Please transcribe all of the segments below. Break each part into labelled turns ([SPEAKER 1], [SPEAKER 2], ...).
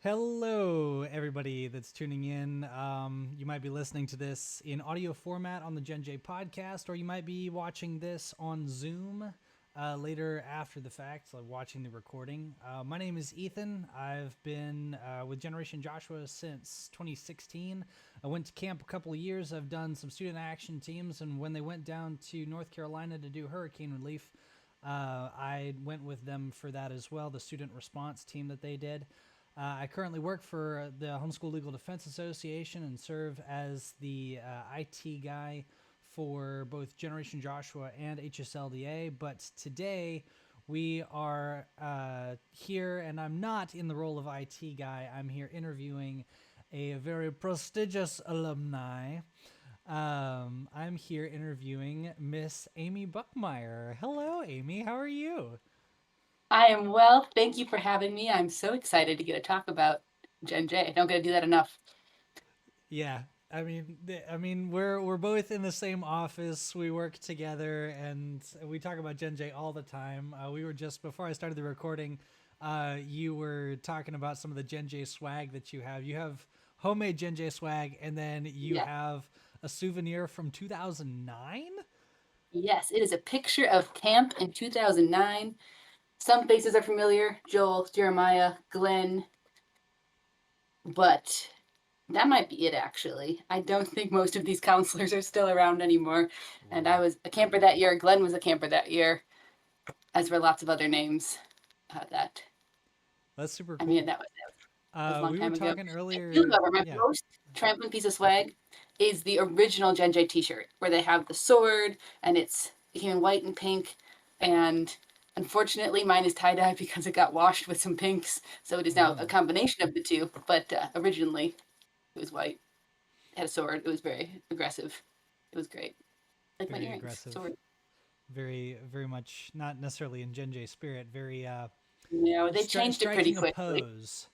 [SPEAKER 1] Hello, everybody that's tuning in. You might be listening to this in audio format on the GenJ podcast, or you might be watching this on Zoom later after the fact, like watching the recording. My name is Ethan. I've been with Generation Joshua since 2016. I went to camp a couple of years. I've done some student action teams, and when they went down to North Carolina to do hurricane relief, I went with them for that as well, the student response team that they did. I currently work for the Homeschool Legal Defense Association and serve as the IT guy for both Generation Joshua and HSLDA. But today we are here, and I'm not in the role of IT guy. I'm here interviewing a very prestigious alumni. I'm here interviewing Miss Amy Buchmeyer. Hello, Amy. How are you?
[SPEAKER 2] I am well. Thank you for having me. I'm so excited to get to talk about Gen J. I don't get to do that enough.
[SPEAKER 1] Yeah, we're both in the same office. We work together, and we talk about Gen J all the time. We were just before I started the recording. You were talking about some of the Gen J swag that you have. You have homemade Gen J swag, and then you
[SPEAKER 2] Yeah.
[SPEAKER 1] have a souvenir from 2009.
[SPEAKER 2] Yes, it is a picture of camp in 2009. Some faces are familiar: Joel, Jeremiah, Glenn, but that might be it actually. I don't think most of these counselors are still around anymore. And I
[SPEAKER 1] Ooh,
[SPEAKER 2] was a camper that year. Glenn was a camper that year, as were lots of other names. That
[SPEAKER 1] that's super
[SPEAKER 2] I mean,
[SPEAKER 1] cool.
[SPEAKER 2] that was a long
[SPEAKER 1] We were
[SPEAKER 2] time ago.
[SPEAKER 1] talking
[SPEAKER 2] I do,
[SPEAKER 1] earlier.
[SPEAKER 2] though, my
[SPEAKER 1] Yeah.
[SPEAKER 2] most trampling piece of swag is the original Gen J T-shirt, where they have the sword and it's in white and pink. And unfortunately, mine is tie dye because it got washed with some pinks, so it is now a
[SPEAKER 1] Oh,
[SPEAKER 2] combination of the two. But originally, it was white. It had a sword. It was very aggressive. It was great. Like my
[SPEAKER 1] very
[SPEAKER 2] earrings,
[SPEAKER 1] aggressive.
[SPEAKER 2] sword.
[SPEAKER 1] Very much not necessarily in Gen J spirit. Very
[SPEAKER 2] No, they changed it pretty
[SPEAKER 1] striking a
[SPEAKER 2] quickly.
[SPEAKER 1] pose,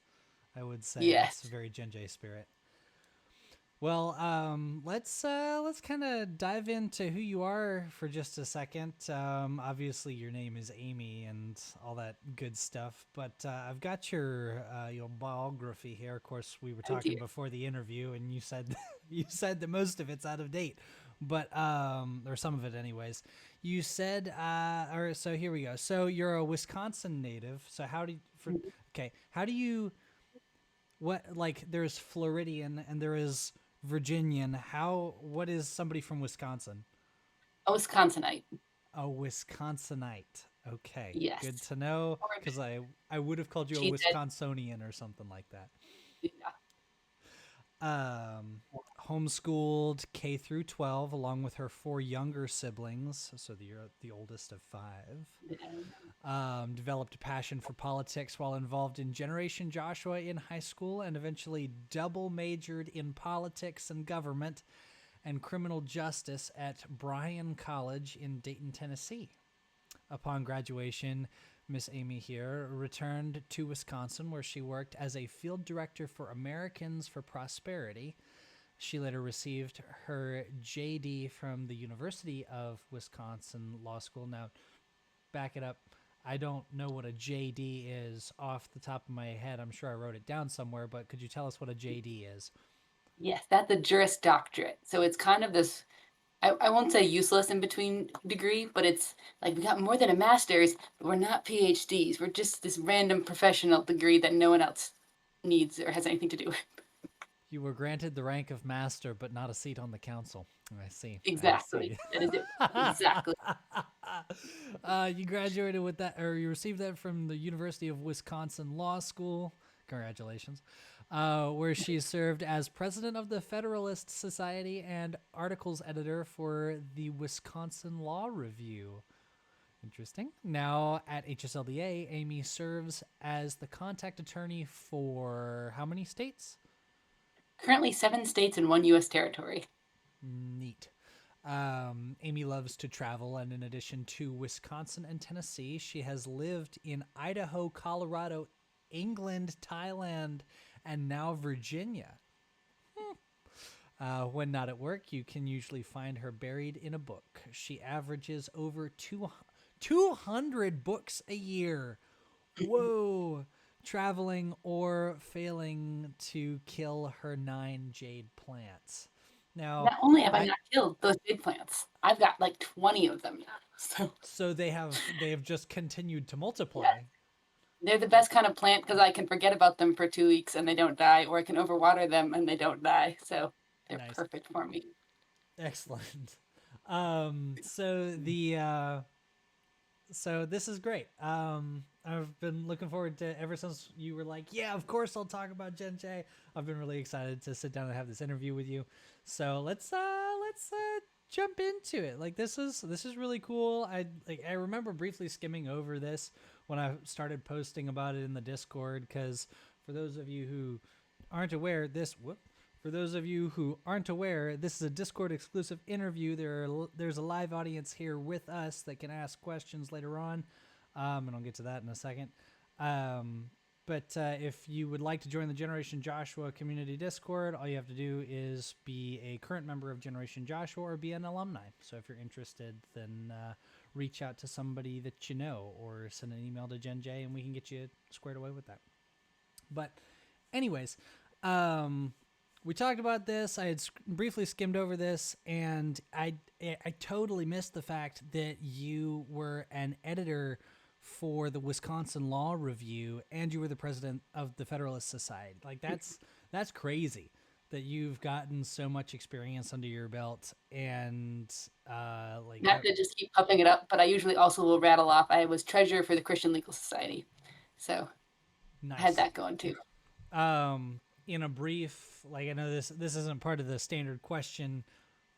[SPEAKER 1] I would say. It's
[SPEAKER 2] Yes.
[SPEAKER 1] very Gen J spirit. Well, let's kind of dive into who you are for just a second. Obviously, your name is Amy and all that good stuff, but I've got your biography here. Of course, we were
[SPEAKER 2] Oh dear.
[SPEAKER 1] talking before the interview, and you said you said that most of it's out of date, but or some of it, anyways. You said, or so here we go. So you're a Wisconsin native. So how do you, for okay? How do you what like there's Floridian and there is Virginian. How what is somebody from Wisconsin?
[SPEAKER 2] A Wisconsinite.
[SPEAKER 1] A Wisconsinite. Okay, good
[SPEAKER 2] Yes.
[SPEAKER 1] to know
[SPEAKER 2] Or
[SPEAKER 1] because I would have called you a
[SPEAKER 2] she said,
[SPEAKER 1] Wisconsonian or something like that.
[SPEAKER 2] yeah.
[SPEAKER 1] Um, Homeschooled K through 12 along with her four younger siblings, so you're the oldest of five. Developed a passion for politics while involved in Generation Joshua in high school and eventually double majored in politics and government and criminal justice at Bryan College in Dayton, Tennessee. Upon graduation, Miss Amy here returned to Wisconsin where she worked as a field director for Americans for Prosperity. She later received her JD from the University of Wisconsin Law School. Now, back it up. I don't know what a JD is off the top of my head. I'm sure I wrote it down somewhere, but could you tell us what a JD is?
[SPEAKER 2] Yes, that's a Juris Doctorate. So it's kind of this, I won't say useless in between degree, but it's like we got more than a master's, but we're not PhDs. We're just this random professional degree that no one else needs or has anything to do with.
[SPEAKER 1] You were granted the rank of master, but not a seat on the council. I see. I
[SPEAKER 2] Exactly.
[SPEAKER 1] see.
[SPEAKER 2] That is it. Exactly.
[SPEAKER 1] You graduated with that, or you received that from the University of Wisconsin Law School. Congratulations. Where she served as president of the Federalist Society and articles editor for the Wisconsin Law Review. Interesting. Now at HSLDA, Amy serves as the contact attorney for how many states?
[SPEAKER 2] Currently 7 states and one U.S. territory.
[SPEAKER 1] Neat. Amy loves to travel, and in addition to Wisconsin and Tennessee, she has lived in Idaho, Colorado, England, Thailand, and now Virginia. When not at work, you can usually find her buried in a book. She averages over 200 books a year. Whoa. traveling, or failing to kill her 9 jade plants. Now,
[SPEAKER 2] Not only have I
[SPEAKER 1] I
[SPEAKER 2] not killed those big plants, I've got like 20 of them now. So
[SPEAKER 1] so they have just continued to
[SPEAKER 2] yeah,
[SPEAKER 1] multiply.
[SPEAKER 2] they're the best kind of plant because I can forget about them for 2 weeks and they don't die, or I can overwater them and they don't die. So they're
[SPEAKER 1] Nice.
[SPEAKER 2] perfect for me.
[SPEAKER 1] Excellent. So so this is great. I've been looking forward to ever since you were like, yeah, of course I'll talk about Gen J. I've been really excited to sit down and have this interview with you. So let's jump into it. Like this is really cool. I remember briefly skimming over this when I started posting about it in the Discord, because for those of you who aren't aware, for those of you who aren't aware, this is a Discord exclusive interview. There's a live audience here with us that can ask questions later on, and I'll get to that in a second. But if you would like to join the Generation Joshua community Discord, all you have to do is be a current member of Generation Joshua or be an alumni. So if you're interested, then reach out to somebody that you know or send an email to GenJ and we can get you squared away with that. But anyways, we talked about this. I had briefly skimmed over this, and I totally missed the fact that you were an editor for the Wisconsin Law Review, and you were the president of the Federalist Society. Like that's crazy that you've gotten so much experience under your belt, and like
[SPEAKER 2] Not
[SPEAKER 1] that.
[SPEAKER 2] to just keep pumping it up, but I usually also will rattle off. I was treasurer for the Christian Legal Society. So I had
[SPEAKER 1] Nice.
[SPEAKER 2] that going too.
[SPEAKER 1] In a brief, like I know this isn't part of the standard question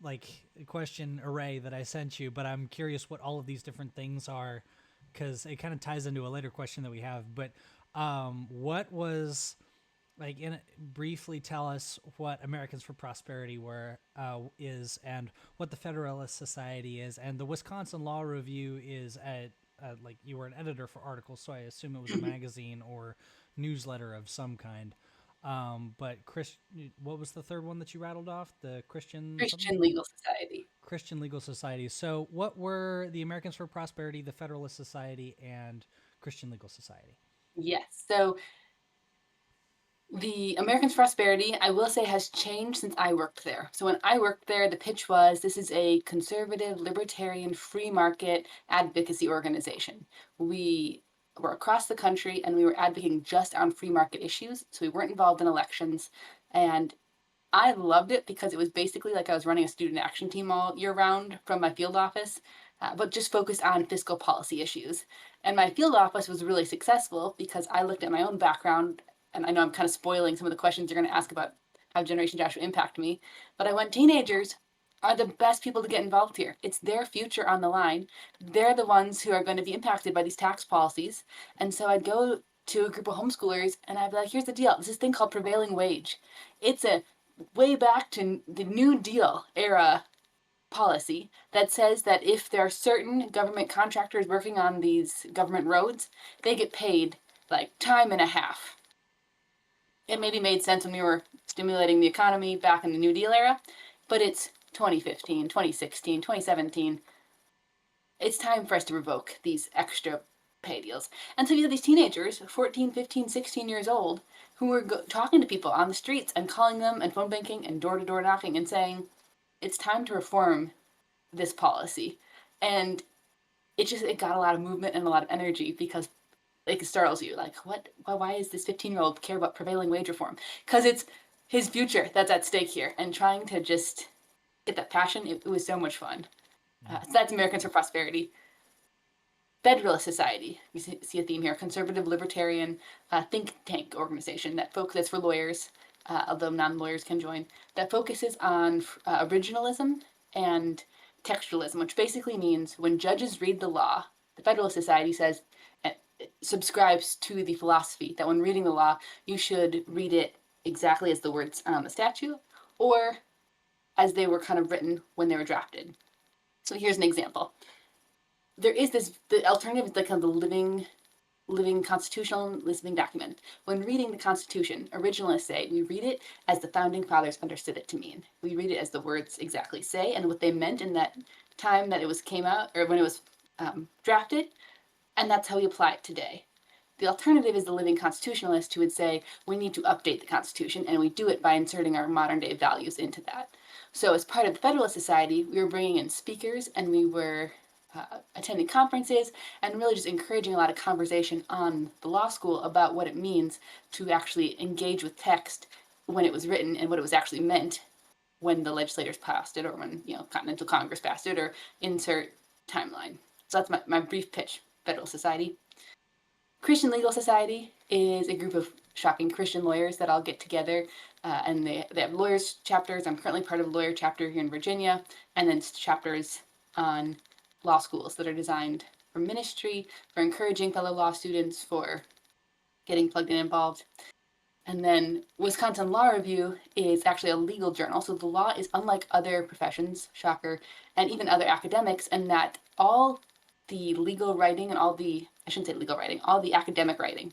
[SPEAKER 1] array that I sent you, but I'm curious what all of these different things are, because it kind of ties into a later question that we have. But what was like briefly tell us what Americans for Prosperity is, and what the Federalist Society is, and the Wisconsin Law Review is like you were an editor for articles, so I assume it was a magazine or newsletter of some kind. But what was the third one that you rattled off? The Christian something?
[SPEAKER 2] Christian Legal Society.
[SPEAKER 1] Christian Legal Society. So what were the Americans for Prosperity, the Federalist Society, and Christian Legal Society?
[SPEAKER 2] Yes. So the Americans for Prosperity, I will say, has changed since I worked there. So when I worked there, the pitch was this is a conservative, libertarian, free market advocacy organization. We were across the country and we were advocating just on free market issues. So we weren't involved in elections. And I loved it because it was basically like I was running a student action team all year round from my field office, but just focused on fiscal policy issues. And my field office was really successful because I looked at my own background, and I know I'm kind of spoiling some of the questions you're going to ask about how Generation Joshua impact me, but I went, teenagers are the best people to get involved here. It's their future on the line. They're the ones who are going to be impacted by these tax policies. And so I'd go to a group of homeschoolers and I'd be like, here's the deal. There's this thing called prevailing wage. It's a way back to the New Deal era policy that says that if there are certain government contractors working on these government roads, they get paid like time and a half. It maybe made sense when we were stimulating the economy back in the New Deal era, but it's 2015, 2016, 2017. It's time for us to revoke these extra pay deals. And so you have these teenagers, 14, 15, 16 years old, who were talking to people on the streets and calling them and phone banking and door-to-door knocking and saying, it's time to reform this policy. And it got a lot of movement and a lot of energy because it startles you. Like, what? Why is this 15-year-old care about prevailing wage reform? Because it's his future that's at stake here. And trying to just get that passion, it was so much fun. So that's Americans for Prosperity. Federalist Society, you see a theme here, conservative libertarian think tank organization that's for lawyers, although non-lawyers can join, that focuses on originalism and textualism, which basically means when judges read the law, the Federalist Society says, subscribes to the philosophy that when reading the law, you should read it exactly as the words on the statute or as they were kind of written when they were drafted. So here's an example. There is the alternative is like kind of the living constitutional listening document. When reading the Constitution, originalists say we read it as the founding fathers understood it to mean. We read it as the words exactly say and what they meant in that time that it came out or when it was drafted, and that's how we apply it today. the alternative is the living constitutionalist who would say we need to update the Constitution, and we do it by inserting our modern day values into that. So as part of the Federalist Society, we were bringing in speakers, and we were attending conferences and really just encouraging a lot of conversation on the law school about what it means to actually engage with text when it was written and what it was actually meant when the legislators passed it, or when Continental Congress passed it, or insert timeline. So that's my brief pitch. Federal Society. Christian Legal Society is a group of shocking Christian lawyers that all get together, and they have lawyers chapters. I'm currently part of a lawyer chapter here in Virginia, and then chapters on law schools that are designed for ministry, for encouraging fellow law students, for getting plugged in and involved. And then Wisconsin Law Review is actually a legal journal. So the law is unlike other professions, shocker, and even other academics, in that all the legal writing and all the, I shouldn't say legal writing, all the academic writing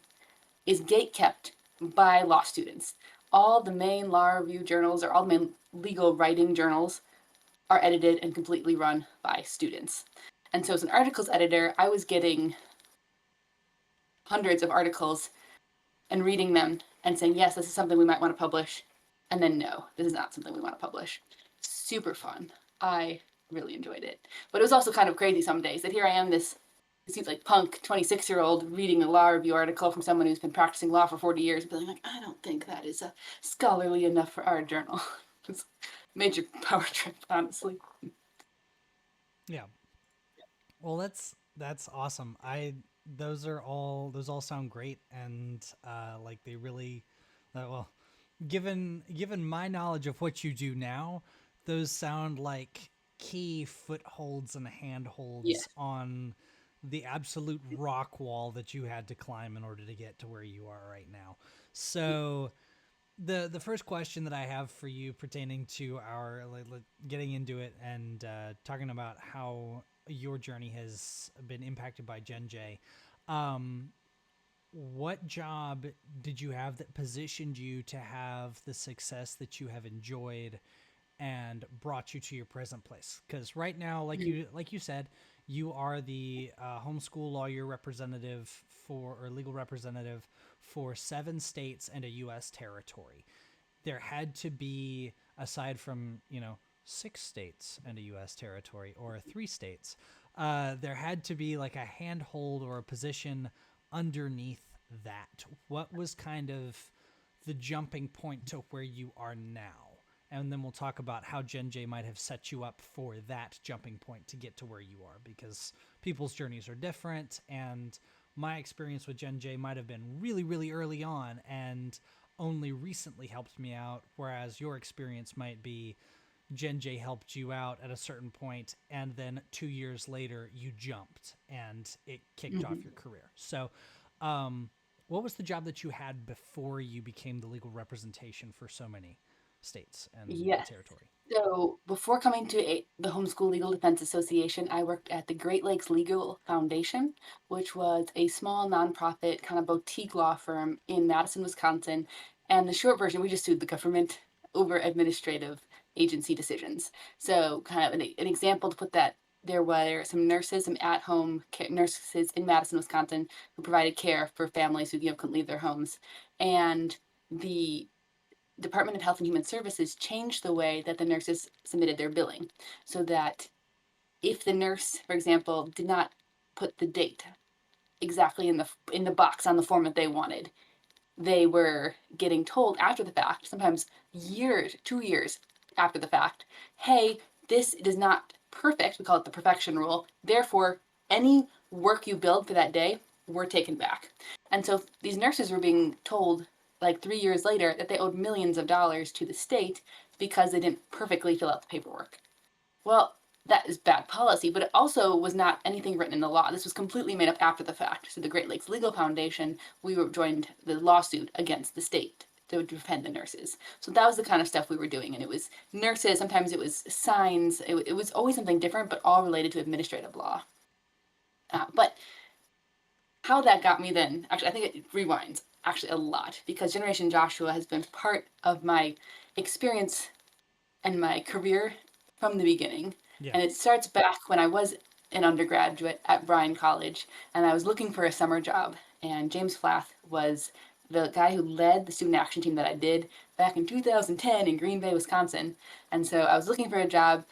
[SPEAKER 2] is gatekept by law students. All the main law review journals, or all the main legal writing journals, are edited and completely run by students. And so as an articles editor, I was getting hundreds of articles and reading them and saying, yes, this is something we might want to publish. And then, no, this is not something we want to publish. Super fun. I really enjoyed it. But it was also kind of crazy some days that here I am, this it seems like punk 26-year-old reading a law review article from someone who's been practicing law for 40 years, being like, I don't think that is scholarly enough for our journal. It's a major power trip, honestly.
[SPEAKER 1] Yeah. Well, that's awesome. Those all sound great, and like they really, well, given my knowledge of what you do now, those sound like key footholds and
[SPEAKER 2] Yeah.
[SPEAKER 1] handholds on the absolute rock wall that you had to climb in order to get to where you are right now. So the first question that I have for you pertaining to our getting into it and talking about how your journey has been impacted by GenJ, what job did you have that positioned you to have the success that you have enjoyed and brought you to your present place? Because right now, like you said, you are the homeschool lawyer representative or legal representative for 7 states and a U.S. territory. There had to be, aside from 6 states and a U.S. territory, or 3 states, there had to be like a handhold or a position underneath that. What was kind of the jumping point to where you are now? And then we'll talk about how GenJ might have set you up for that jumping point to get to where you are, because people's journeys are different, and my experience with GenJ might have been really, really early on and only recently helped me out, whereas your experience might be GenJ helped you out at a certain point, and then 2 years later you jumped and it kicked off your career. So what was the job that you had before you became the legal representation for so many states and
[SPEAKER 2] Yes.
[SPEAKER 1] territory?
[SPEAKER 2] So before coming to the Homeschool Legal Defense Association, I worked at the Great Lakes Legal Foundation, which was a small nonprofit kind of boutique law firm in Madison, Wisconsin. And the short version, we just sued the government over administrative agency decisions. So kind of an example to put that, there were some nurses, some at-home nurses in Madison, Wisconsin, who provided care for families who couldn't leave their homes. And the Department of Health and Human Services changed the way that the nurses submitted their billing, so that if the nurse, for example, did not put the date exactly in the box on the form that they wanted, they were getting told after the fact, sometimes years, 2 years after the fact, hey, this is not perfect. We call it the perfection rule. Therefore, any work you billed for that day, we're taken back. And so these nurses were being told like 3 years later that they owed millions of dollars to the state because they didn't perfectly fill out the paperwork. Well, that is bad policy, but it also was not anything written in the law. This was completely made up after the fact. So the Great Lakes Legal Foundation, we joined the lawsuit against the state to defend the nurses. So that was the kind of stuff we were doing. And it was nurses, sometimes it was signs, it was always something different, but all related to administrative law. But how that got me then, actually, I think it rewinds actually a lot, because Generation Joshua has been part of my experience and my career from the beginning.
[SPEAKER 1] Yeah.
[SPEAKER 2] And it starts back when I was an undergraduate at Bryan College, and I was looking for a summer job. and James Flath was the guy who led the student action team that I did back in 2010 in Green Bay, Wisconsin. And so I was looking for a job,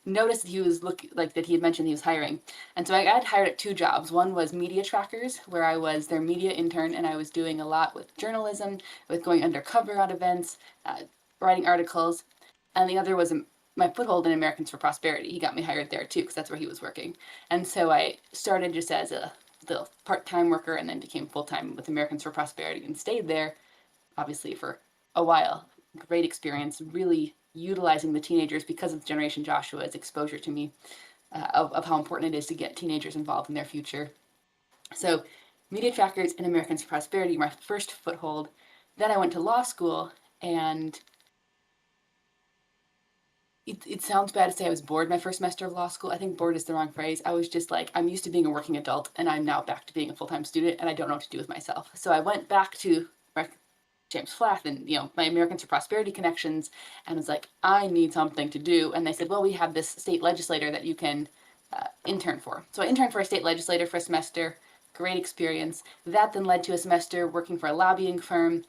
[SPEAKER 2] noticed that he was that he had mentioned he was hiring. And so I got hired at two jobs. One was media trackers, where I was their media intern, and I was doing a lot with journalism, with going undercover at events, writing articles. And the other was my foothold in Americans for Prosperity. He got me hired there too, because that's where he was working. And so I started just as a the part-time worker, and then became full-time with Americans for Prosperity, and stayed there obviously for a while. Great experience, really utilizing the teenagers because of Generation Joshua's exposure to me, of how important it is to get teenagers involved in their future. So media trackers and Americans for Prosperity, my first foothold. Then I went to law school, and it sounds bad to say I was bored my first semester of law school. I think bored is the wrong phrase. I was just like, I'm used to being a working adult, and I'm now back to being a full-time student, and I don't know what to do with myself. So I went back to James Flath and my Americans for Prosperity connections, and was like, I need something to do. And they said, well, we have this state legislator that you can intern for. So I interned for a state legislator for a semester. Great experience. That then led to a semester working for a lobbying firm.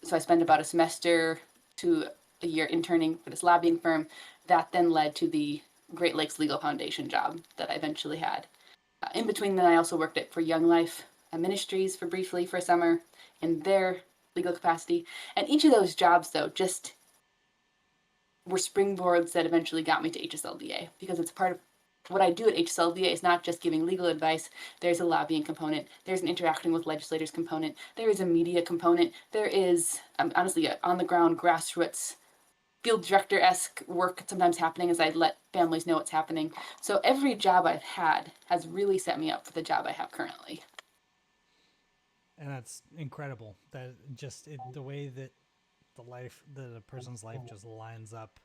[SPEAKER 2] So I spent about a semester to a year interning for this lobbying firm. That then led to the Great Lakes Legal Foundation job that I eventually had. In between, then I also worked for Young Life Ministries briefly for a summer in their legal capacity. And each of those jobs, though, just were springboards that eventually got me to HSLDA, because it's part of what I do at HSLDA is not just giving legal advice. There's a lobbying component. There's an interacting with legislators component. There is a media component. There is, honestly, on the ground, grassroots, field director-esque work sometimes happening as I let families know what's happening. So every job I've had has really set me up for the job I have currently.
[SPEAKER 1] And that's incredible. That just the way that a person's life just lines up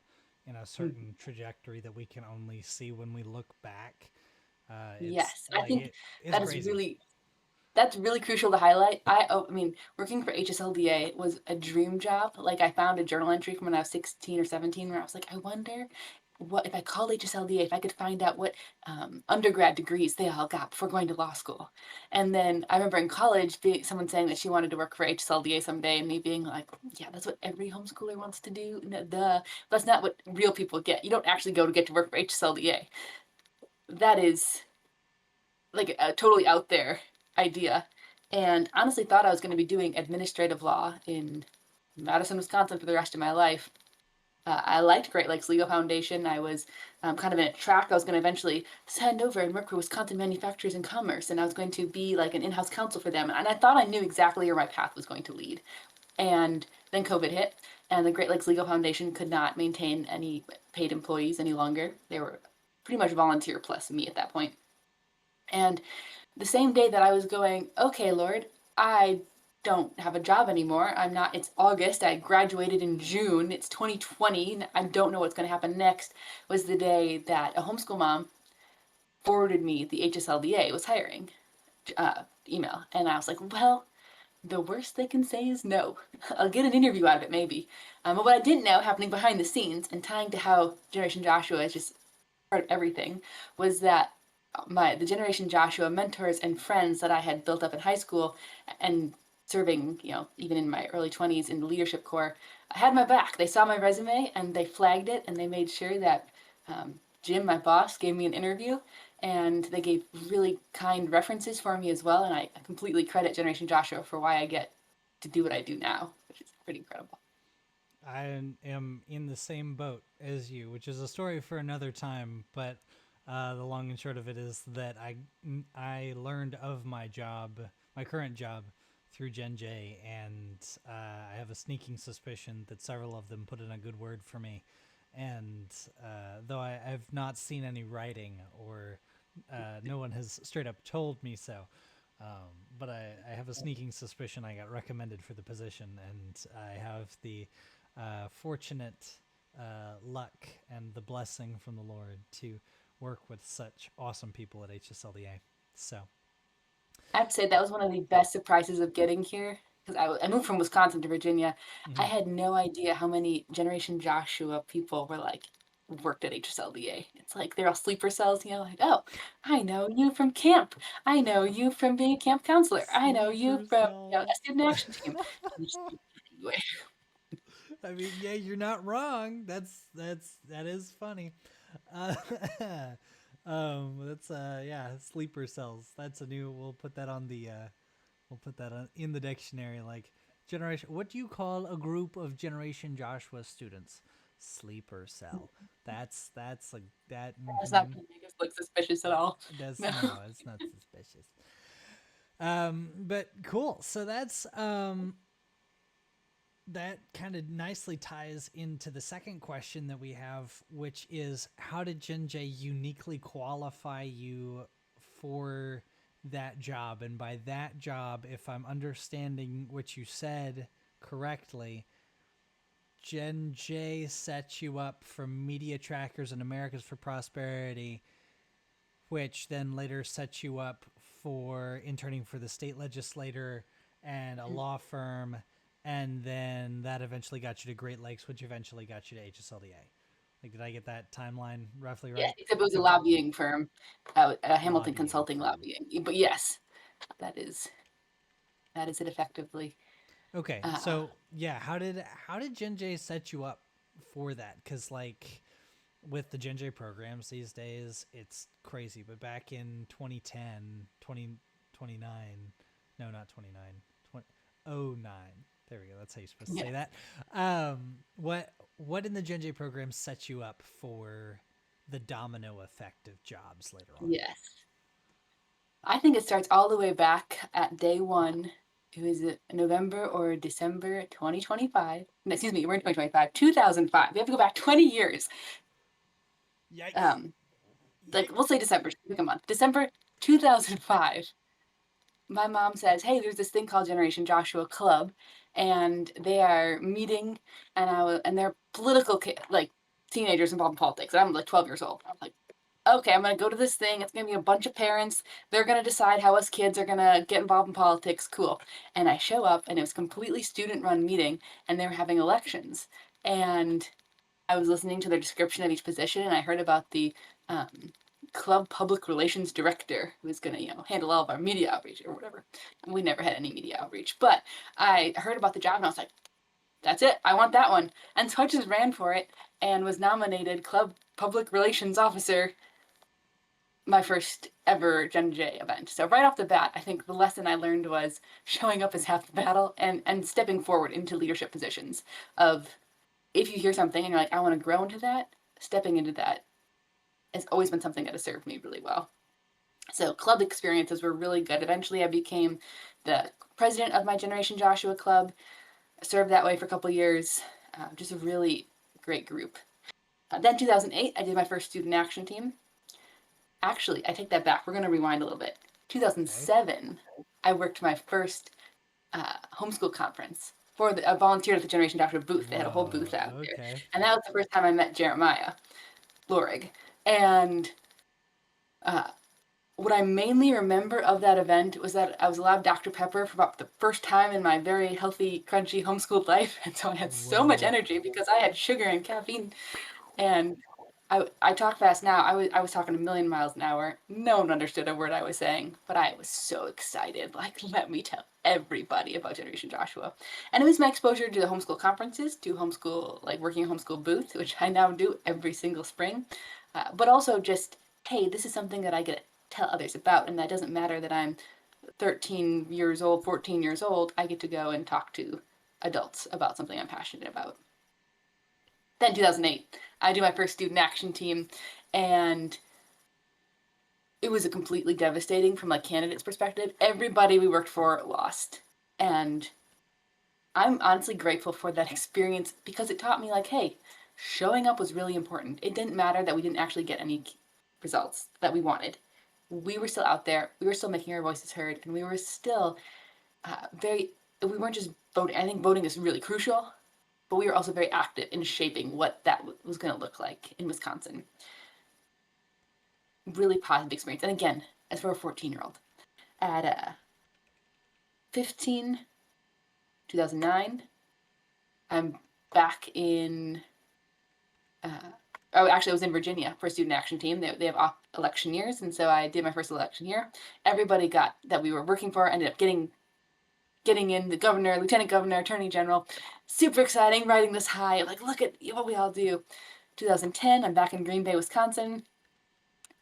[SPEAKER 1] in a certain trajectory that we can only see when we look back.
[SPEAKER 2] Yes, I think
[SPEAKER 1] it's
[SPEAKER 2] that is
[SPEAKER 1] crazy.
[SPEAKER 2] that's really crucial to highlight. I mean, working for HSLDA was a dream job. Like, I found a journal entry from when I was 16 or 17 where I was like, I wonder what if I called HSLDA, if I could find out what undergrad degrees they all got before going to law school. And then I remember in college someone saying that she wanted to work for HSLDA someday, and me being like, yeah, that's what every homeschooler wants to do. No, duh. That's not what real people get. You don't actually go to get to work for HSLDA. That is like a totally out there idea. And honestly thought I was going to be doing administrative law in Madison, Wisconsin for the rest of my life. I liked Great Lakes Legal Foundation. I was kind of in a track. I was going to eventually send over and work for Wisconsin Manufacturers and Commerce, and I was going to be like an in-house counsel for them. And I thought I knew exactly where my path was going to lead. And then COVID hit, and the Great Lakes Legal Foundation could not maintain any paid employees any longer. They were pretty much volunteer plus me at that point. And the same day that I was going, okay, Lord, I don't have a job anymore. I'm not, it's August. I graduated in June. It's 2020. I don't know what's going to happen next, was the day that a homeschool mom forwarded me the HSLDA was hiring email. And I was like, well, the worst they can say is no. I'll get an interview out of it, maybe. But what I didn't know, happening behind the scenes and tying to how Generation Joshua is just part of everything, was that the Generation Joshua mentors and friends that I had built up in high school and serving, even in my early 20s in the leadership corps, had my back. They saw my resume and they flagged it, and they made sure that Jim, my boss, gave me an interview, and they gave really kind references for me as well. And I completely credit Generation Joshua for why I get to do what I do now, which is pretty incredible.
[SPEAKER 1] I am in the same boat as you, which is a story for another time. But the long and short of it is that I learned of my job, my current job, through GenJ, and I have a sneaking suspicion that several of them put in a good word for me. And though I've not seen any writing, or no one has straight up told me so, but I have a sneaking suspicion I got recommended for the position, and I have the fortunate luck and the blessing from the Lord to work with such awesome people at HSLDA. So
[SPEAKER 2] I have to say that was one of the best surprises of getting here, because I moved from Wisconsin to Virginia. I
[SPEAKER 1] mm-hmm.
[SPEAKER 2] had no idea how many Generation Joshua people were like worked at HSLDA. It's like they're all sleeper cells, you know, like, oh, I know you from camp. I know you from being a camp counselor. I know you
[SPEAKER 1] Sleeper
[SPEAKER 2] from,
[SPEAKER 1] cells.
[SPEAKER 2] a student action team. And just anyway.
[SPEAKER 1] I mean, yeah, you're not wrong. That is funny. Uh, that's yeah, sleeper cells. That's a new. We'll put that on the. We'll put that on, in the dictionary. Like generation. What do you call a group of Generation Joshua students? Sleeper cell. That's like that.
[SPEAKER 2] That's not going to make us look suspicious at all.
[SPEAKER 1] That's
[SPEAKER 2] No.
[SPEAKER 1] no, it's not suspicious. But cool. So that kind of nicely ties into the second question that we have, which is how did GenJ uniquely qualify you for that job? And by that job, if I'm understanding what you said correctly, GenJ sets you up for Media Trackers and Americas for Prosperity, which then later sets you up for interning for the state legislator and a law firm, and then that eventually got you to Great Lakes, which eventually got you to HSLDA. Like, did I get that timeline roughly
[SPEAKER 2] Yes,
[SPEAKER 1] right?
[SPEAKER 2] except it was a
[SPEAKER 1] Okay.
[SPEAKER 2] lobbying firm, a Hamilton
[SPEAKER 1] Lobbying
[SPEAKER 2] Consulting
[SPEAKER 1] firm.
[SPEAKER 2] lobbying. But yes, that is it effectively.
[SPEAKER 1] Okay,
[SPEAKER 2] Uh,
[SPEAKER 1] so yeah, how did GenJ set you up for that? Because like with the GenJ programs these days, it's crazy. But back in 2010, 2029, no, not 29, 2009. There we go. That's how you're supposed to say
[SPEAKER 2] yes,
[SPEAKER 1] that. What in the GenJ program sets you up for the domino effect of jobs later on?
[SPEAKER 2] yes. I think it starts all the way back at day one. It was November or December 2025. No, excuse me, we're in 2025, 2005. We have to go back 20 years.
[SPEAKER 1] Yikes!
[SPEAKER 2] Um, like we'll
[SPEAKER 1] Yikes!
[SPEAKER 2] say December, pick a month. December 2005. My mom says, "Hey, there's this thing called Generation Joshua Club, and they are meeting, and they're political like teenagers involved in politics." And I'm like 12 years old. I'm like, okay, I'm gonna go to this thing. It's gonna be a bunch of parents. They're gonna decide how us kids are gonna get involved in politics. Cool. And I show up, and it was completely student-run meeting, and they were having elections. And I was listening to their description of each position, and I heard about the um, club public relations director who was gonna, handle all of our media outreach or whatever. We never had any media outreach, but I heard about the job, and I was like, "That's it. I want that one." And so I just ran for it and was nominated club public relations officer my first ever Gen J event. So right off the bat, I think the lesson I learned was showing up is half the battle, and stepping forward into leadership positions of, if you hear something and you're like, I want to grow into that, stepping into that has always been something that has served me really well. So club experiences were really good. Eventually I became the president of my Generation Joshua Club. I served that way for a couple of years. Just a really great group. Then 2008, I did my first student action team. Actually, I take that back. We're going to rewind a little bit.
[SPEAKER 1] Okay.
[SPEAKER 2] 2007, I worked my first homeschool conference. I volunteered at the Generation Joshua booth. They had a whole booth
[SPEAKER 1] Whoa.
[SPEAKER 2] out there.
[SPEAKER 1] Okay.
[SPEAKER 2] And that was the first time I met Jeremiah Lorig. And uh, what I mainly remember of that event was that I was allowed Dr. Pepper for about the first time in my very healthy, crunchy homeschooled life. And so I had so much
[SPEAKER 1] Whoa.
[SPEAKER 2] energy because I had sugar and caffeine. And I talk fast now. I was talking a million miles an hour. No one understood a word I was saying, but I was so excited. Like, let me tell everybody about Generation Joshua. And it was my exposure to the homeschool conferences, to homeschool, like working a homeschool booth, which I now do every single spring. But also just, hey, this is something that I get to tell others about, and that doesn't matter that I'm 13 years old, 14 years old. I get to go and talk to adults about something I'm passionate about. Then 2008, I do my first student action team, and it was a completely devastating from a candidate's perspective. Everybody we worked for lost, and I'm honestly grateful for that experience because it taught me, like, hey, showing up was really important. It didn't matter that we didn't actually get any results that we wanted. We were still out there. We were still making our voices heard, and we were still we weren't just voting. I think voting is really crucial, but we were also very active in shaping what that was going to look like in Wisconsin. Really positive experience. And again, as for a 14-year-old, at 15, 2009, I'm back in oh, actually, I was in Virginia for a student action team. They have off election years, and so I did my first election year. Everybody got that we were working for ended up getting in, the governor, lieutenant governor, attorney general. Super exciting, riding this high. Like, look at what we all do. 2010, I'm back in Green Bay, Wisconsin.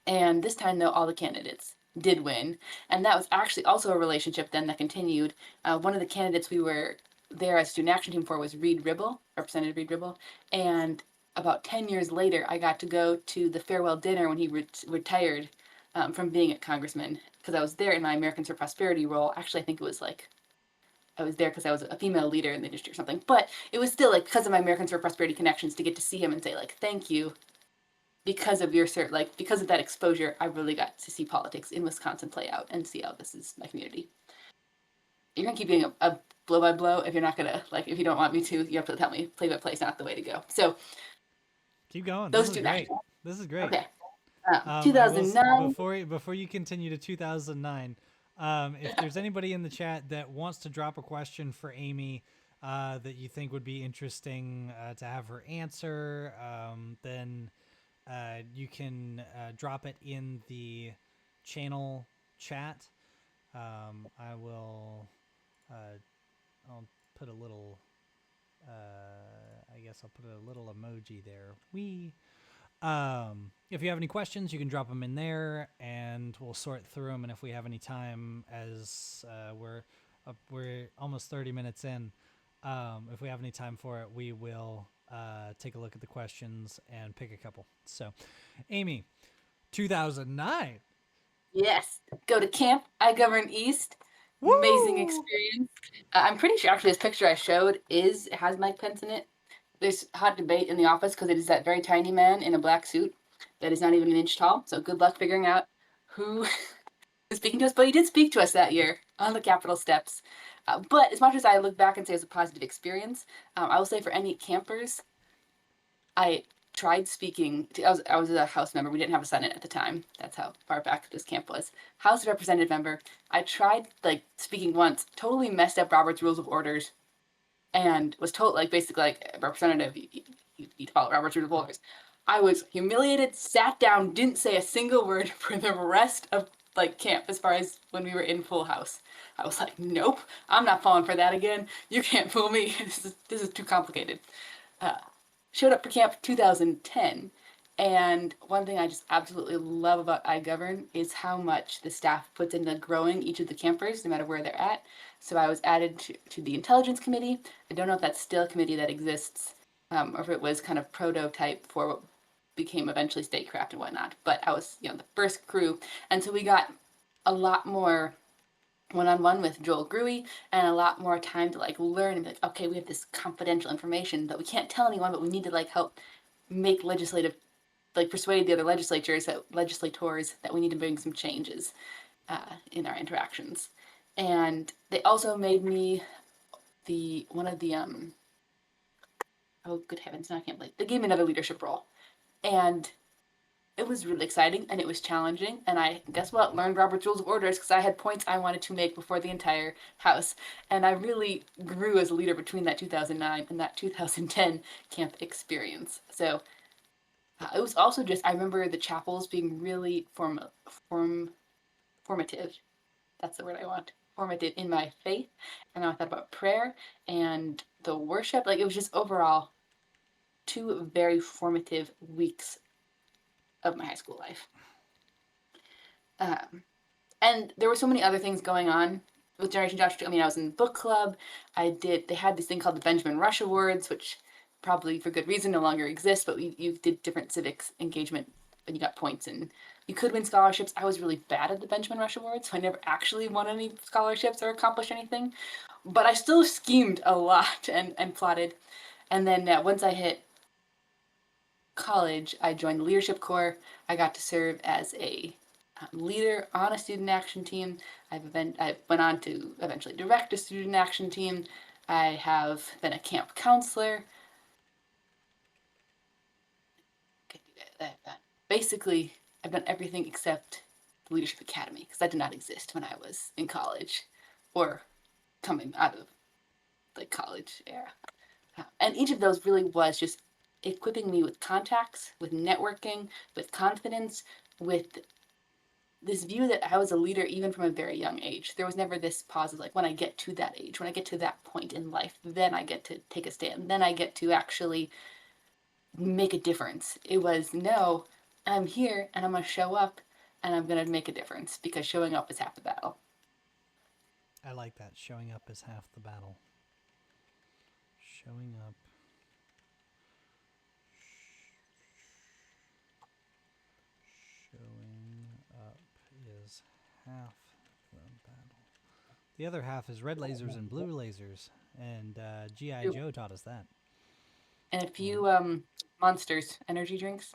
[SPEAKER 2] And this time, though, all the candidates did win. And that was actually also a relationship then that continued. One of the candidates we were there as student action team for was Reed Ribble, Representative Reed Ribble. And about 10 years later, I got to go to the farewell dinner when he retired from being a congressman, because I was there in my Americans for Prosperity role. Actually, I think it was like I was there because I was a female leader in the industry or something. But it was still like because of my Americans for Prosperity connections to get to see him and say like, thank you. Because of your because of that exposure, I really got to see politics in Wisconsin play out and see how this is my community. You're gonna keep doing a blow by blow. If you're not gonna if you don't want me to, you have to tell me play by play is not the way to go. So
[SPEAKER 1] Keep going.
[SPEAKER 2] those
[SPEAKER 1] This is
[SPEAKER 2] two
[SPEAKER 1] great. This is great.
[SPEAKER 2] Okay.
[SPEAKER 1] I will
[SPEAKER 2] 2009.
[SPEAKER 1] before you continue to 2009. If there's anybody in the chat that wants to drop a question for Amy that you think would be interesting to have her answer, then you can drop it in the channel chat. I will. I'll put a little. I guess I'll put a little emoji there. If you have any questions, you can drop them in there, and we'll sort through them. And if we have any time, as we're almost 30 minutes in, if we have any time for it, we will take a look at the questions and pick a couple. So, Amy, 2009.
[SPEAKER 2] Yes. Go to camp. I govern East.
[SPEAKER 1] Woo!
[SPEAKER 2] Amazing experience. I'm pretty sure actually this picture I showed has Mike Pence in it. There's hot debate in the office because it is that very tiny man in a black suit that is not even an inch tall. So good luck figuring out who is speaking to us. But he did speak to us that year on the Capitol steps. But as much as I look back and say it was a positive experience, I will say for any campers, I tried speaking. I was a House member. We didn't have a Senate at the time. That's how far back this camp was. House Representative member. I tried speaking once. Totally messed up Robert's Rules of Orders, and was told basically Representative, you need to follow Robert's Rules of Orders. I was humiliated. Sat down. Didn't say a single word for the rest of camp as far as when we were in full house. I was like, nope, I'm not falling for that again. You can't fool me. This is too complicated. Showed up for camp 2010, and one thing I just absolutely love about iGovern is how much the staff puts into growing each of the campers, no matter where they're at. So I was added to the Intelligence Committee. I don't know if that's still a committee that exists, or if it was kind of prototype for what became eventually statecraft and whatnot. But I was, the first crew, and so we got a lot more one-on-one with Joel Gruey and a lot more time to learn and be okay, we have this confidential information that we can't tell anyone, but we need to help make legislative, persuade the other legislators that we need to bring some changes in our interactions. And they also made me one of the oh good heavens, no, I can't believe they gave me another leadership role, and it was really exciting and it was challenging. And I, guess what, learned Robert's Rules of Orders because I had points I wanted to make before the entire House. And I really grew as a leader between that 2009 and that 2010 camp experience. So it was also just, I remember the chapels being really formative. That's the word I want. Formative in my faith. And I thought about prayer and the worship. It was just overall 2 very formative weeks of my high school life. And there were so many other things going on with Generation Josh. I mean, I was in book club. They had this thing called the Benjamin Rush Awards, which probably for good reason no longer exists, but you did different civics engagement and you got points and you could win scholarships. I was really bad at the Benjamin Rush Awards, so I never actually won any scholarships or accomplished anything, but I still schemed a lot and plotted. And then once I hit college, I joined the leadership corps. I got to serve as a leader on a student action team. I went on to eventually direct a student action team. I have been a camp counselor. Basically, I've done everything except the leadership academy because that did not exist when I was in college or coming out of the college era. And each of those really was just equipping me with contacts, with networking, with confidence, with this view that I was a leader even from a very young age. There was never this pause of like, when I get to that age, when I get to that point in life, then I get to take a stand. Then I get to actually make a difference. It was, no, I'm here and I'm going to show up and I'm going to make a difference because showing up is half the battle.
[SPEAKER 1] I like that. Showing up is half the battle. Showing up. Showing up is half the battle. The other half is red lasers and blue lasers, and GI Joe taught us that.
[SPEAKER 2] And a few Monsters energy drinks,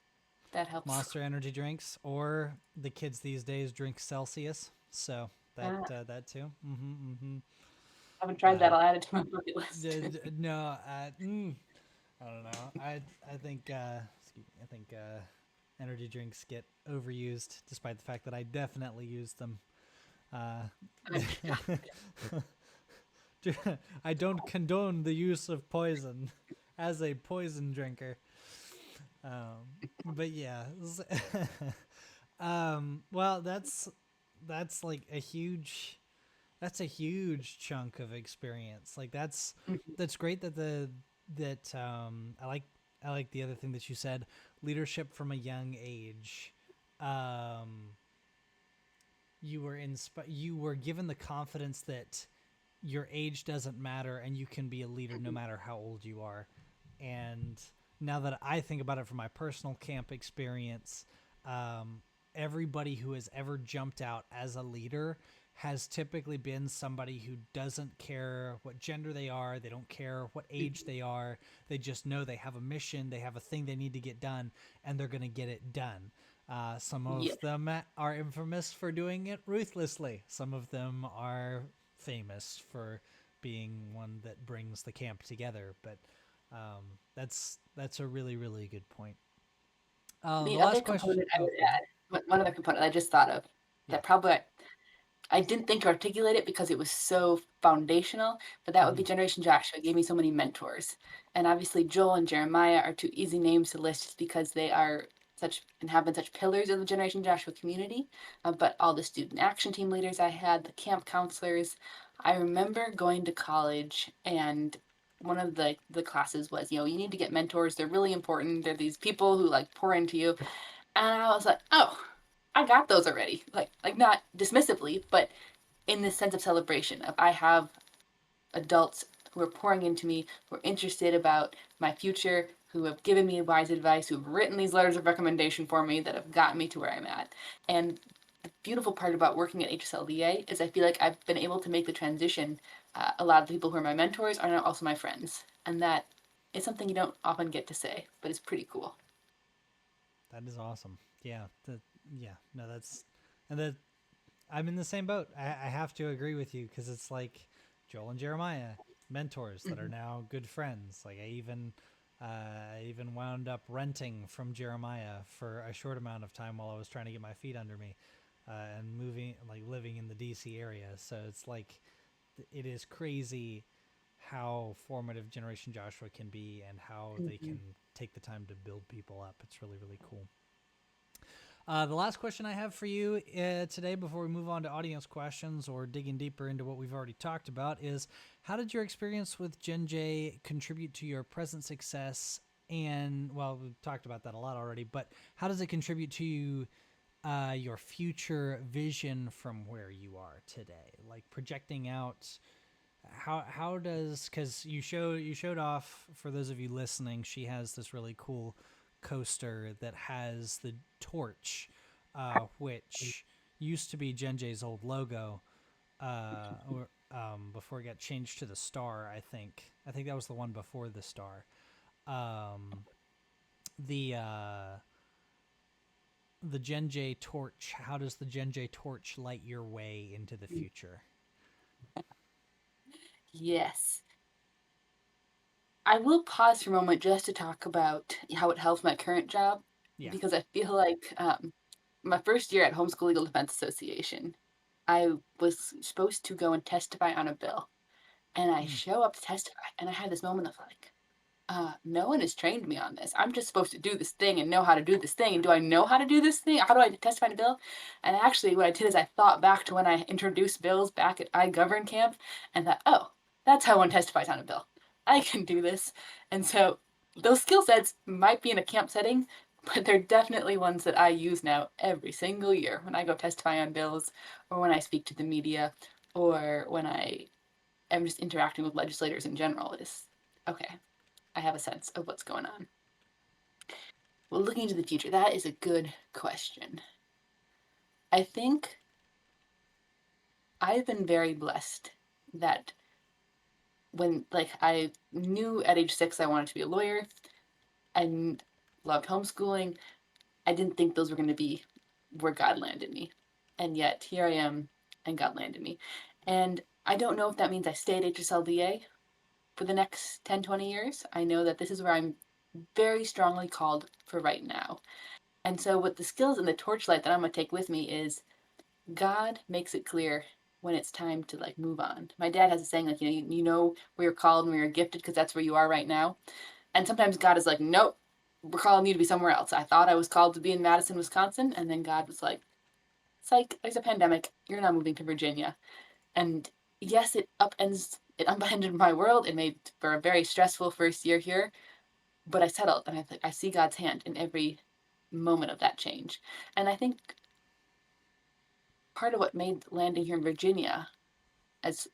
[SPEAKER 2] that helps.
[SPEAKER 1] Monster energy drinks, or the kids these days drink Celsius, so that too.
[SPEAKER 2] I haven't tried that. I'll add it to my bucket list.
[SPEAKER 1] No, I don't know. I think I think energy drinks get overused, despite the fact that I definitely use them. I don't condone the use of poison as a poison drinker. But yeah, well, that's like a huge chunk of experience. Like that's great that I like the other thing that you said, leadership from a young age. You were given the confidence that your age doesn't matter and you can be a leader no matter how old you are. And now that I think about it from my personal camp experience, everybody who has ever jumped out as a leader has typically been somebody who doesn't care what gender they are. They don't care what age they are. They just know they have a mission. They have a thing they need to get done, and they're going to get it done. Some of
[SPEAKER 2] Yeah.
[SPEAKER 1] them are infamous for doing it ruthlessly. Some of them are famous for being one that brings the camp together. But that's a really, really good point. The
[SPEAKER 2] The other
[SPEAKER 1] last question.
[SPEAKER 2] component I
[SPEAKER 1] Oh,
[SPEAKER 2] would
[SPEAKER 1] go ahead.
[SPEAKER 2] add, one other component I just thought of
[SPEAKER 1] Yeah.
[SPEAKER 2] that probably I didn't think to articulate it because it was so foundational, but that would be
[SPEAKER 1] Mm-hmm.
[SPEAKER 2] Generation Joshua. It gave me so many mentors. And obviously, Joel and Jeremiah are two easy names to list just because they are such and have been such pillars of the Generation Joshua community. But all the student action team leaders I had, the camp counselors, I remember going to college and one of the classes was, you need to get mentors. They're really important. They're these people who like pour into you. And I was like, oh, I got those already. Like not dismissively, but in this sense of celebration of I have adults who are pouring into me, who are interested about my future, who have given me wise advice, who've written these letters of recommendation for me that have gotten me to where I'm at. And the beautiful part about working at HSLDA is I feel like I've been able to make the transition. A lot of the people who are my mentors are now also my friends, and that is something you don't often get to say, but it's pretty cool.
[SPEAKER 1] That is awesome. Yeah. Yeah. No, and that I'm in the same boat. I have to agree with you because it's like Joel and Jeremiah, mentors that are
[SPEAKER 2] Mhm.
[SPEAKER 1] now good friends. Like I even wound up renting from Jeremiah for a short amount of time while I was trying to get my feet under me, and living in the DC area. So it's like it is crazy how formative Generation Joshua can be and how they
[SPEAKER 2] Mhm.
[SPEAKER 1] can take the time to build people up. It's really, really cool. The last question I have for you today, before we move on to audience questions or digging deeper into what we've already talked about, is how did your experience with GenJ contribute to your present success? And, well, we've talked about that a lot already, but how does it contribute to your future vision from where you are today? Like projecting out, how does, because you showed off, for those of you listening, she has this really cool coaster that has the torch, which used to be GenJ's old logo, before it got changed to the star. I think that was the one before the star. um, the uh, the GenJ torch, how does the GenJ torch light your way into the future?
[SPEAKER 2] Yes. I will pause for a moment just to talk about how it helps my current job
[SPEAKER 1] Yeah.
[SPEAKER 2] because I feel like my first year at Homeschool Legal Defense Association, I was supposed to go and testify on a bill. And I
[SPEAKER 1] Mm.
[SPEAKER 2] show up to testify, and I had this moment of like, no one has trained me on this. I'm just supposed to do this thing and know how to do this thing. And do I know how to do this thing? How do I testify in a bill? And actually, what I did is I thought back to when I introduced bills back at iGovern camp and thought, oh, that's how one testifies on a bill. I can do this. And so those skill sets might be in a camp setting, but they're definitely ones that I use now every single year when I go testify on bills or when I speak to the media or when I am just interacting with legislators in general. Is okay, I have a sense of what's going on. Well, looking into the future, that is a good question. I think I've been very blessed that when, like, I knew at age 6 I wanted to be a lawyer. I loved homeschooling. I didn't think those were going to be where God landed me. And yet here I am, and God landed me. And I don't know if that means I stay at HSLDA for the next 10, 20 years. I know that this is where I'm very strongly called for right now. And so what the skills and the torchlight that I'm going to take with me is God makes it clear when it's time to like move on. My dad has a saying like, you know where you're called and where you're gifted because that's where you are right now. And sometimes God is like, nope, we're calling you to be somewhere else. I thought I was called to be in Madison, Wisconsin. And then God was like, psych, there's a pandemic. You're not moving to Virginia. And yes, it upended my world. It made for a very stressful first year here, but I settled and I see God's hand in every moment of that change. And I think part of what made landing here in Virginia as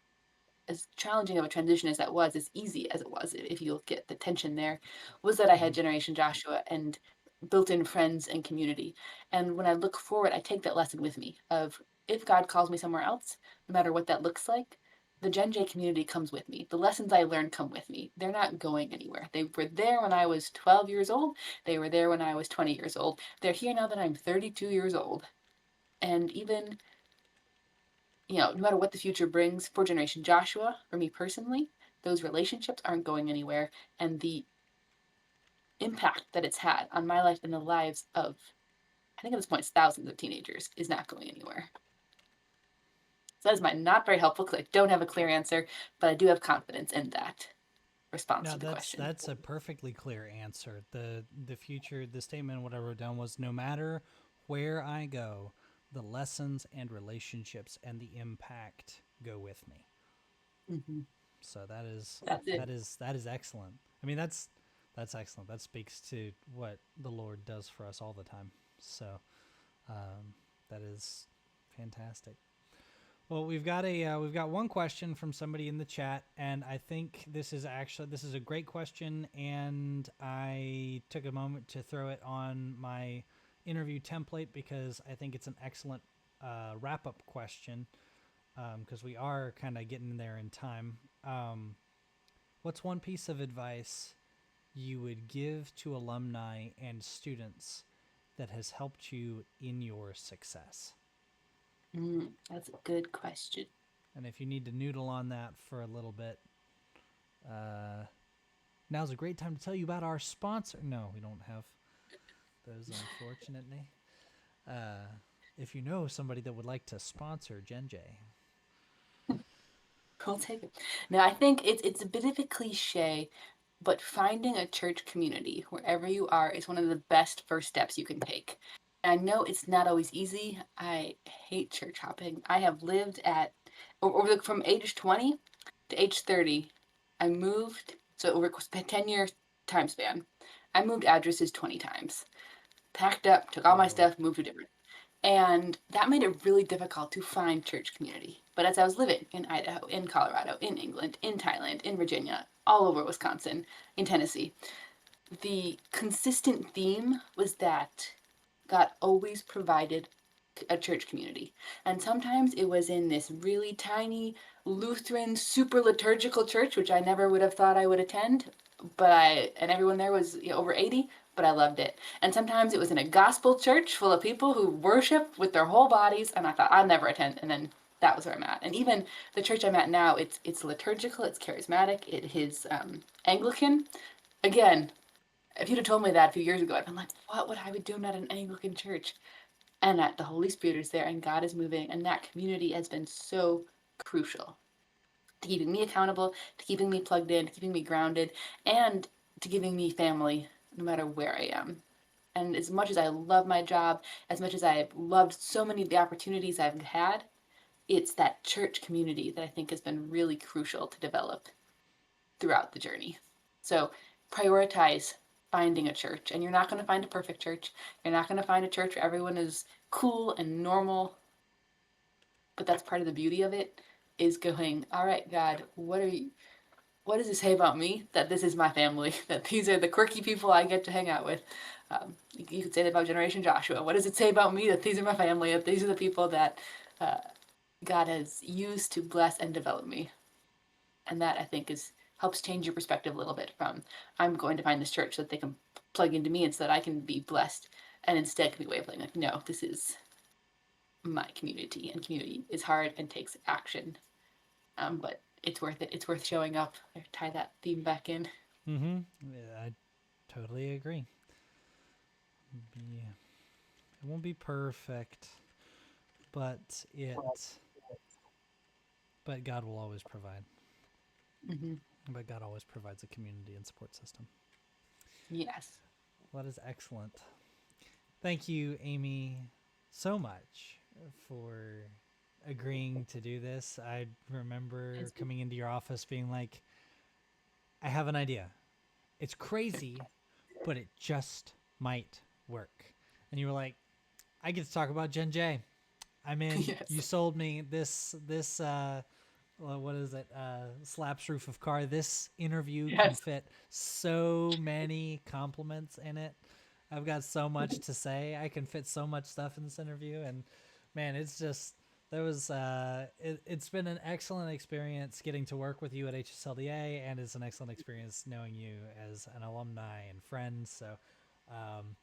[SPEAKER 2] challenging of a transition as that was, as easy as it was, if you look at the tension there, was that I had Generation Joshua and built-in friends and community. And when I look forward, I take that lesson with me of if God calls me somewhere else, no matter what that looks like, the GenJ community comes with me. The lessons I learned come with me. They're not going anywhere. They were there when I was 12 years old. They were there when I was 20 years old. They're here now that I'm 32 years old. And even no matter what the future brings for Generation Joshua or me personally, those relationships aren't going anywhere. And the impact that it's had on my life and the lives of, I think at this point, it's thousands of teenagers is not going anywhere. So that is my not very helpful because I don't have a clear answer, but I do have confidence in that response
[SPEAKER 1] No,
[SPEAKER 2] to the question.
[SPEAKER 1] that's a perfectly clear answer. The future, the statement what I wrote down was no matter where I go, the lessons and relationships and the impact go with me.
[SPEAKER 2] Mm-hmm.
[SPEAKER 1] So
[SPEAKER 2] That's it.
[SPEAKER 1] that is excellent. I mean that's excellent. That speaks to what the Lord does for us all the time. So that is fantastic. Well, we've got one question from somebody in the chat, and I think this is a great question, and I took a moment to throw it on my interview template because I think it's an excellent wrap up question because we are kind of getting there in time. What's one piece of advice you would give to alumni and students that has helped you in your success?
[SPEAKER 2] That's a good question.
[SPEAKER 1] And if you need to noodle on that for a little bit, now's a great time to tell you about our sponsor. No, we don't have those, unfortunately. If you know somebody that would like to sponsor GenJ,
[SPEAKER 2] I'll take it. Now, I think it's a bit of a cliche, but finding a church community wherever you are is one of the best first steps you can take. I know it's not always easy. I hate church hopping. I have lived at from age 20 to age 30. I moved, so over a 10-year time span, I moved addresses 20 times. Packed up, took all my
[SPEAKER 1] whoa,
[SPEAKER 2] stuff, moved to different. And that made it really difficult to find church community. But as I was living in Idaho, in Colorado, in England, in Thailand, in Virginia, all over Wisconsin, in Tennessee, the consistent theme was that God always provided a church community. And sometimes it was in this really tiny Lutheran, super liturgical church, which I never would have thought I would attend. And everyone there was over 80, but I loved it. And sometimes it was in a gospel church full of people who worship with their whole bodies, and I thought I'd never attend. And then that was where I'm at. And even the church I'm at now, it's liturgical, it's charismatic, it is Anglican. Again, if you'd have told me that a few years ago, I'd been like, what would I be doing at an Anglican church? And that the Holy Spirit is there and God is moving, and that community has been so crucial to keeping me accountable, to keeping me plugged in, to keeping me grounded, and to giving me family no matter where I am. And as much as I love my job, as much as I've loved so many of the opportunities I've had, it's that church community that I think has been really crucial to develop throughout the journey. So prioritize finding a church. And you're not going to find a perfect church. You're not going to find a church where everyone is cool and normal. But that's part of the beauty of it, is going, all right, God, what does it say about me that this is my family, that these are the quirky people I get to hang out with? You could say that about Generation Joshua. What does it say about me that these are my family, that these are the people that God has used to bless and develop me? And that, I think, helps change your perspective a little bit from, I'm going to find this church so that they can plug into me and so that I can be blessed, and instead can be way of like, no, this is my community, and community is hard and takes action. But it's worth it. It's worth showing up. I tie that theme back in.
[SPEAKER 1] Mm-hmm. Yeah, I totally agree. It won't be perfect, but but God will always provide.
[SPEAKER 2] Mm-hmm.
[SPEAKER 1] But God always provides a community and support system.
[SPEAKER 2] Yes.
[SPEAKER 1] Well, that is excellent. Thank you, Amy, so much for agreeing to do this. I remember coming into your office being like, I have an idea. It's crazy, but it just might work. And you were like, I get to talk about GenJ. I'm in.
[SPEAKER 2] Yes.
[SPEAKER 1] You sold me this what is it? Slaps roof of car. This interview can fit so many compliments in it. I've got so much to say. I can fit so much stuff in this interview, and man, it's just it's been an excellent experience getting to work with you at HSLDA, and it's an excellent experience knowing you as an alumni and friend. So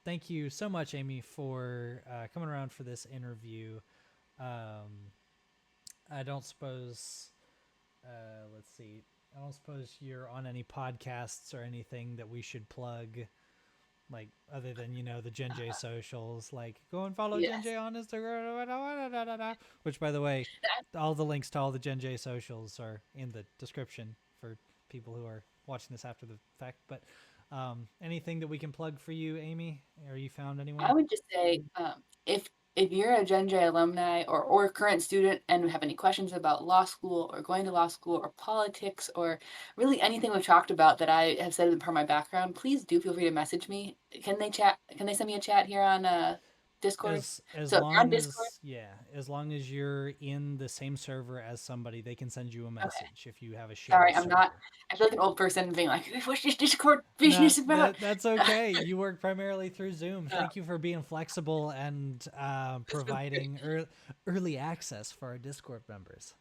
[SPEAKER 1] thank you so much, Amy, for coming around for this interview. I don't suppose let's see. I don't suppose you're on any podcasts or anything that we should plug, like other than the GenJ socials. Like go and follow GenJ on Instagram. Which, by the way, all the links to all the GenJ socials are in the description for people who are watching this after the fact. But anything that we can plug for you, Amy? Are you found anywhere?
[SPEAKER 2] I would just say, if you're a GenJ alumni or current student and have any questions about law school or going to law school or politics or really anything we've talked about that I have said as part of my background, please do feel free to message me. Can they chat? Can they send me a chat here on Discord?
[SPEAKER 1] As
[SPEAKER 2] So if you're on
[SPEAKER 1] long
[SPEAKER 2] Discord,
[SPEAKER 1] as as long as you're in the same server as somebody, they can send you a
[SPEAKER 2] okay.
[SPEAKER 1] message if you have a shared
[SPEAKER 2] Sorry, I'm not.
[SPEAKER 1] server.
[SPEAKER 2] I feel like an old person being like, "What's this Discord
[SPEAKER 1] No,
[SPEAKER 2] business about?"
[SPEAKER 1] that's okay. You work primarily through Zoom. Thank you for being flexible and providing early access for our Discord members.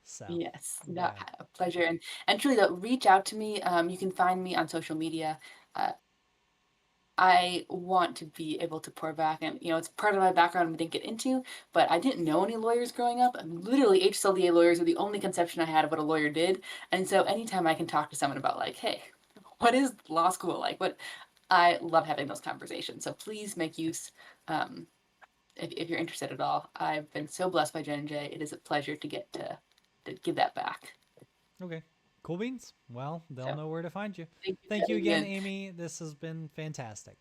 [SPEAKER 1] So,
[SPEAKER 2] Yes, no,
[SPEAKER 1] yeah.
[SPEAKER 2] a pleasure. And truly, though, reach out to me. You can find me on social media. Uh, I want to be able to pour back, and it's part of my background we didn't get into, but I didn't know any lawyers growing up. Literally, HSLDA lawyers are the only conception I had of what a lawyer did. And so anytime I can talk to someone about like, hey, what is law school like? I love having those conversations. So please make use, if you're interested at all. I've been so blessed by Jen J. It is a pleasure to get to give that back.
[SPEAKER 1] Okay. Cool beans. Well, they'll
[SPEAKER 2] So
[SPEAKER 1] know where to find you.
[SPEAKER 2] thank you for
[SPEAKER 1] Thank you
[SPEAKER 2] having me
[SPEAKER 1] again,
[SPEAKER 2] in.
[SPEAKER 1] Amy. This has been fantastic.